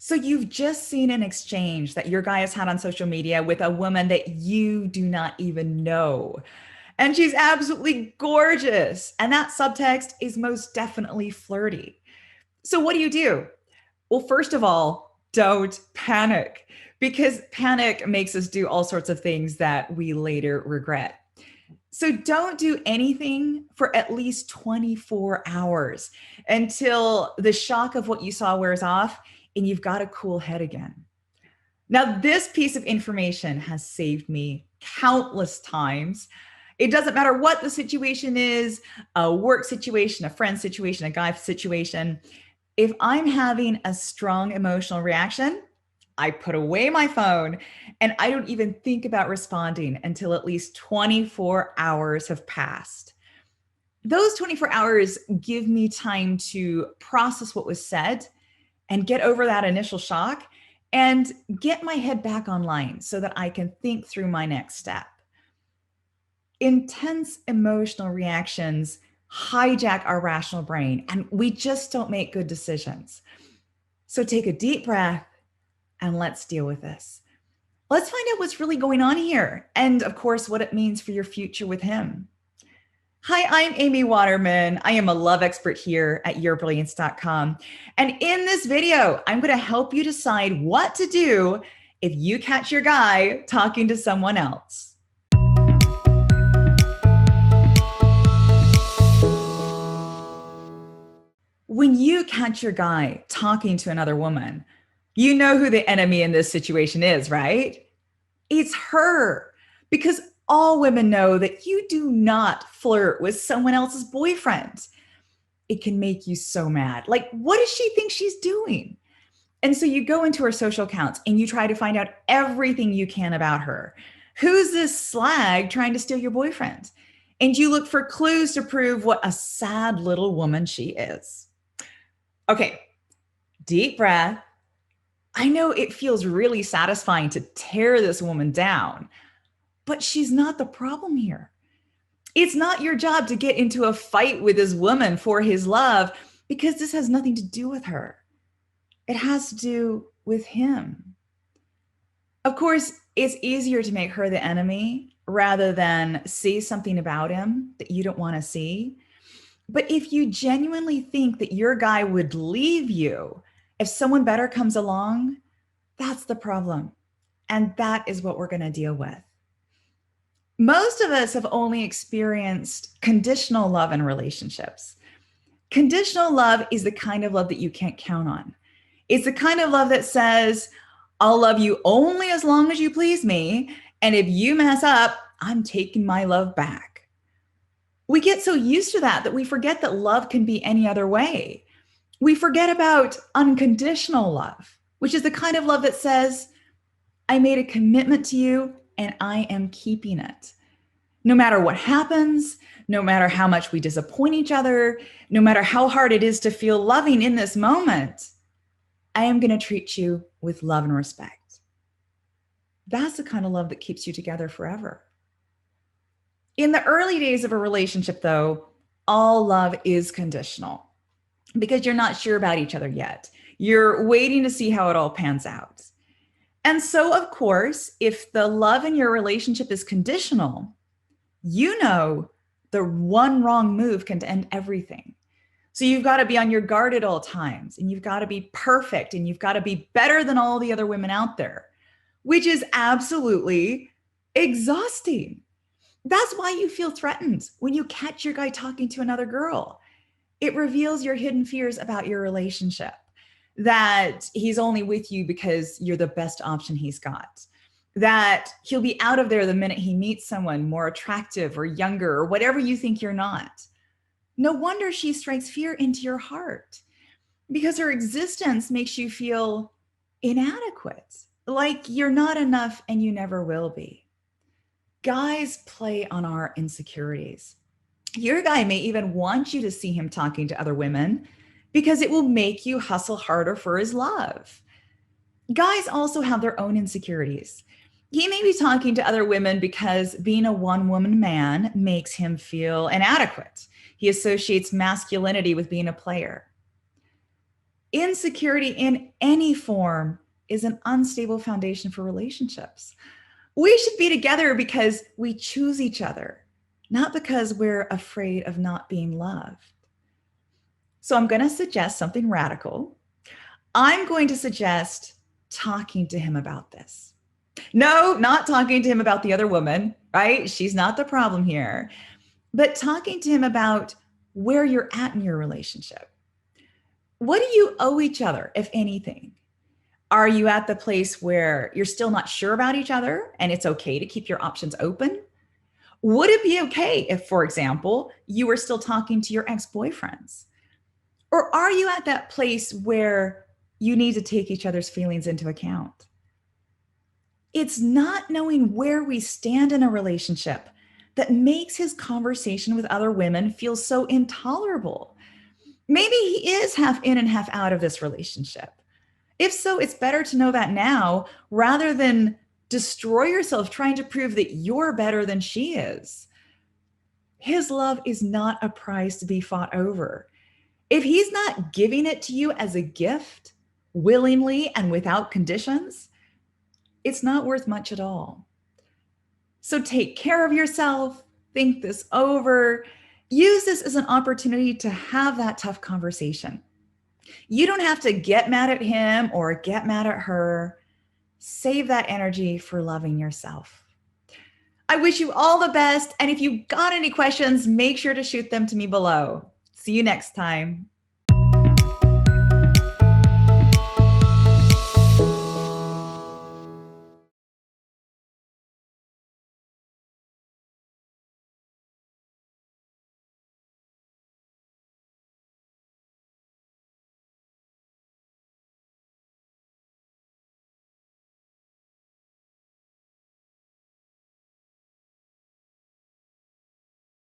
So you've just seen an exchange that your guy has had on social media with a woman that you do not even know. And she's absolutely gorgeous. And that subtext is most definitely flirty. So what do? Well, first of all, don't panic because panic makes us do all sorts of things that we later regret. So don't do anything for at least 24 hours until the shock of what you saw wears off and you've got a cool head again. Now, this piece of information has saved me countless times. It doesn't matter what the situation is, a work situation, a friend situation, a guy situation. If I'm having a strong emotional reaction, I put away my phone and I don't even think about responding until at least 24 hours have passed. Those 24 hours give me time to process what was said and get over that initial shock and get my head back online so that I can think through my next step. Intense emotional reactions hijack our rational brain and we just don't make good decisions. So take a deep breath and let's deal with this. Let's find out what's really going on here and, of course, what it means for your future with him. Hi, I'm Amy Waterman. I am a love expert here at yourbrilliance.com. And in this video, I'm going to help you decide what to do if you catch your guy talking to someone else. When you catch your guy talking to another woman, you know who the enemy in this situation is, right? It's her, because all women know that you do not flirt with someone else's boyfriend. It can make you so mad. Like, what does she think she's doing? And so you go into her social accounts and you try to find out everything you can about her. Who's this slag trying to steal your boyfriend? And you look for clues to prove what a sad little woman she is. Okay, deep breath. I know it feels really satisfying to tear this woman down, but she's not the problem here. It's not your job to get into a fight with this woman for his love because this has nothing to do with her. It has to do with him. Of course, it's easier to make her the enemy rather than see something about him that you don't want to see. But if you genuinely think that your guy would leave you if someone better comes along, that's the problem. And that is what we're going to deal with. Most of us have only experienced conditional love in relationships. Conditional love is the kind of love that you can't count on. It's the kind of love that says, I'll love you only as long as you please me. And if you mess up, I'm taking my love back. We get so used to that we forget that love can be any other way. We forget about unconditional love, which is the kind of love that says, I made a commitment to you and I am keeping it. No matter what happens, no matter how much we disappoint each other, no matter how hard it is to feel loving in this moment, I am going to treat you with love and respect. That's the kind of love that keeps you together forever. In the early days of a relationship, though, all love is conditional because you're not sure about each other yet. You're waiting to see how it all pans out. And so, of course, if the love in your relationship is conditional, you know the one wrong move can end everything. So you've got to be on your guard at all times, and you've got to be perfect, and you've got to be better than all the other women out there, which is absolutely exhausting. That's why you feel threatened when you catch your guy talking to another girl. It reveals your hidden fears about your relationship, that he's only with you because you're the best option he's got, that he'll be out of there the minute he meets someone more attractive or younger or whatever you think you're not. No wonder she strikes fear into your heart because her existence makes you feel inadequate, like you're not enough and you never will be. Guys play on our insecurities. Your guy may even want you to see him talking to other women because it will make you hustle harder for his love. Guys also have their own insecurities. He may be talking to other women because being a one-woman man makes him feel inadequate. He associates masculinity with being a player. Insecurity in any form is an unstable foundation for relationships. We should be together because we choose each other, not because we're afraid of not being loved. So I'm going to suggest something radical. I'm going to suggest talking to him about this. No, not talking to him about the other woman, right? She's not the problem here, but talking to him about where you're at in your relationship. What do you owe each other, if anything? Are you at the place where you're still not sure about each other and it's okay to keep your options open? Would it be okay if, for example, you were still talking to your ex-boyfriends? Or are you at that place where you need to take each other's feelings into account? It's not knowing where we stand in a relationship that makes his conversation with other women feel so intolerable. Maybe he is half in and half out of this relationship. If so, it's better to know that now rather than destroy yourself trying to prove that you're better than she is. His love is not a prize to be fought over. If he's not giving it to you as a gift, willingly and without conditions, it's not worth much at all. So take care of yourself, think this over, use this as an opportunity to have that tough conversation. You don't have to get mad at him or get mad at her. Save that energy for loving yourself. I wish you all the best. And if you got any questions, make sure to shoot them to me below. See you next time.